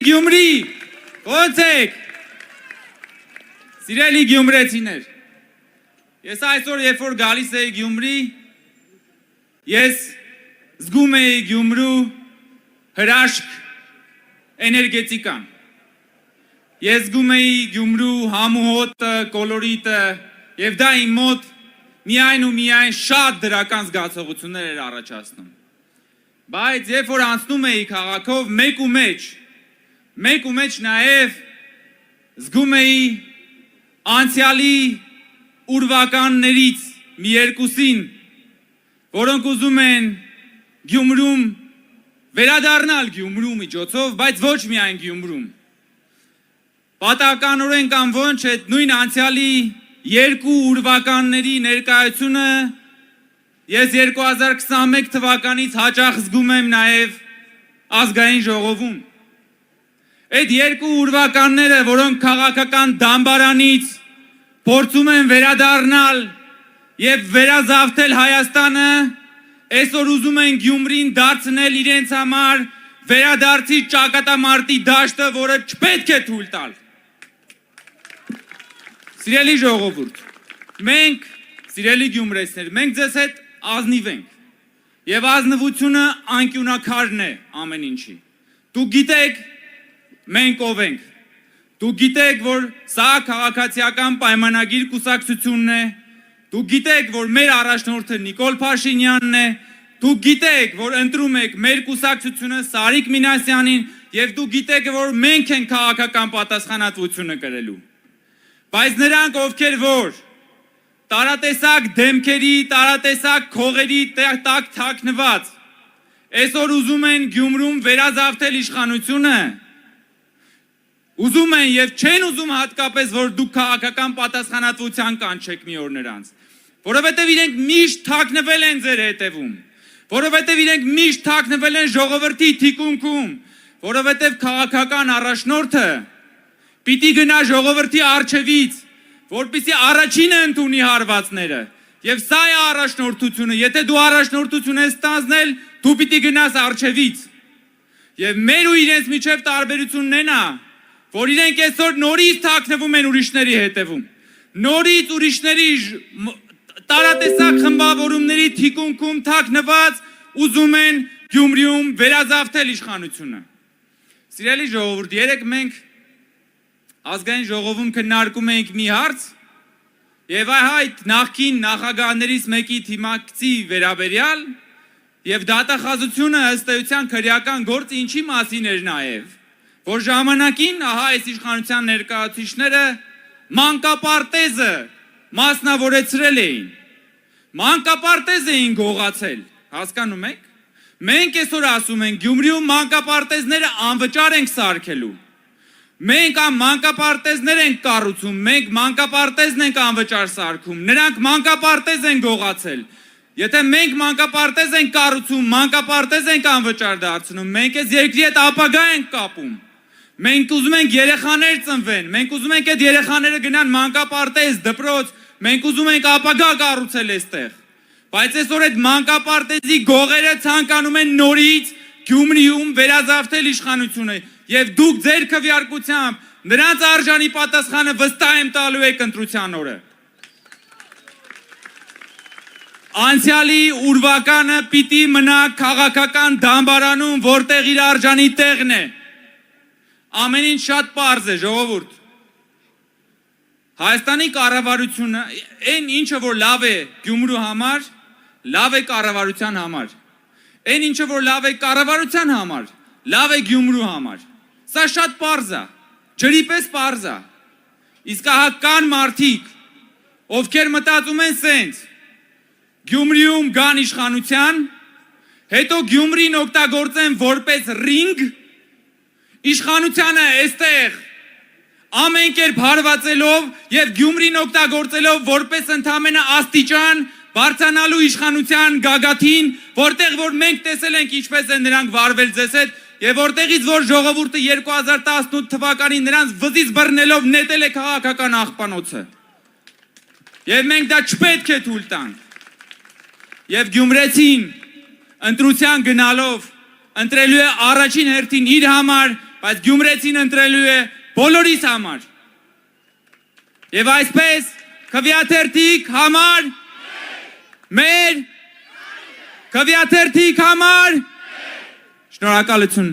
Գյումրի, ո՞նց եք, սիրելի գյումրեցիներ, ես այսօր երբ որ գալիս էի Գյումրի, ես զգում էի Գյումրու հրաշք էներգետիկան, ես զգում էի Գյումրու համուհոտը, կոլորիտը և դա իմ մոտ միայն ու միայն շատ դրական զգացողություններ էր առաջացնում, բայց երբ որ անցնում էի քաղաքով մեկ ու մեջ նաև զգում էի անցյալի ուրվականներից մի երկուսին, որոնք ուզում են Գյումրում վերադառնալ Գյումրու միջոցով, բայց ոչ միայն Գյումրում։ Պատահականորեն կամ ոչ, այդ նույն անցյալի երկու ուրվականների ներկայությունը ես 2021 թվականից հաճախ զգում եմ նաև ազգային ժողովում։ Այդ երկու ուրվականները, որոնք քաղաքական դամբարանից փորձում են վերադառնալ և վերազավթել Հայաստանը, այսօր ուզում են Գյումրին դարձնել իրենց համար վերադարձի ճակատամարտի դաշտը, որը չպետք է թույլ տալ։ Սիրելի ժողովուրդ, մենք, սիրելի գյումրեցիներ, մենք ձեզ հետ ազնիվ ենք և ազնվությունը անկյունակարն է ամեն ինչի։ Դուք գիտեք մենք ով ենք, դուք գիտեք, որ սա քաղաքացիական պայմանագիր կուսակցությունն է, դուք գիտեք, որ մեր առաջնորդը Նիկոլ Փաշինյանն է, դուք գիտեք, որ ընտրում եք մեր կուսակցությունը Սարիկ Մինասյանին և դուք գիտեք, որ մենք ենք քաղաքական պատասխանատվությունը կրելու։ Բայց նրանք, ովքեր որ տարատեսակ դեմքերի, տարատեսակ քողերի տակ թաքնված, այսօր ուզում են Գյումրում վերազավթել իշխանությունը, ուզում են և չեն ուզում հատկապես, որ դուք քաղաքական պատասխանատվության կանչեք մի օր նրանց, որովհետև իրենք միշտ թաքնվել են ձեր հետևում, որովհետև իրենք միշտ թաքնվել են ժողովրդի թիկունքում, որովհետև քաղաքական առաջնորդը պիտի գնա ժողովրդի առջևից, որպեսզի առաջինը ընդունի հարվածները, և սա է առաջնորդությունը, եթե դու առաջնորդություն ես ստանձնել, դու պիտի գնաս առջևից, և մեր ու իրենց միջև տարբերությունն է նա, որ իրենք այսօր նորից թաքնվում են ուրիշների հետևում, նորից ուրիշների տարատեսակ խմբավորումների թիկունքում թաքնված ուզում են Գյումրիում վերազավթել իշխանությունը։ Սիրելի ժողովուրդ, երեկ մենք ազգային ժողովում քննարկում էինք մի հարց և այդ նախկին նախագահներից մեկի թիմակցի վերաբերյալ և դատախազությունը ըստ էության քրեական գործ ինչի մասին էր նաև, որ ժամանակին այս իշխանության ներկայացուցիչները մանկապարտեզը մասնավորեցրել էին, մանկապարտեզ էին գողացել, հասկանում եք, մենք այսօր ասում ենք Գյումրիում մանկապարտեզները անվճար ենք սարքելու, մենք մանկապարտեզներ ենք կառուցում, մենք մանկապարտեզն ենք անվճար սարքում, նրանք մանկապարտեզ են գողացել, եթե մենք մանկապարտեզ ենք կառուցում, մանկապարտեզ ենք անվճար դարձնում, մենք այս երկրի հետ ապագա ենք կապում, մենք ուզում ենք երեխաներ ծնվեն, մենք ուզում ենք այդ երեխաները գնան մանկապարտեզ, դպրոց, մենք ուզում ենք ապագա կառուցել այստեղ, բայց այսօր այդ մանկապարտեզի գողերը ցանկանում են նորից Գյումրիում վերազավթել իշխանությունը և դուք ձեր քվեարկությամբ նրանց արժանի պատասխանը վստահ եմ տալու եք ընտրության օրը։ Անցյալի ուրվականը պիտի մնա քաղաքական դամբարանում, որտեղ իր արժանի տեղն է։ Ամեն ինչ շատ պարզ է, ժողովուրդ։ Հայաստանի կառավարությունը, այն ինչը որ լավ է Գյումրու համար, լավ է կառավարության համար։ Այն ինչը որ լավ է կառավարության համար, լավ է Գյումրու համար։ Սա շատ պարզ է, ջրի պես պարզ է։ Իսկ կան մարդիկ, ովքեր մտածում են սենց, Գյումրիում գան իշխանության, հետո Գյումրին օգտագործեն որպես ռինգ, իշխանությանը այստեղ ամեն կերպ հարվածելով և Գյումրին օգտագործելով որպես ընդամենը աստիճան բարձրանալու իշխանության գագաթին, որտեղ որ մենք տեսել ենք ինչպես են նրանք վարվել ձեզ հետ և որտեղից որ ժողովուրդը 2018 թվականին նրանց վզից բռնելով նետել է քաղաքական աղբանոցը։ Եվ մենք դա չպետք է թույլ տանք։ Եվ գյումրեցին ընտրության գնալով ընտրելու է առաջին հերթին իր համար բայց Գյումրեցին ընտրելու է բոլորիս համար։ Եվ այսպես Քվեաթերթիկ համար մեր Քվեաթերթիկ համար շնորհակալություն։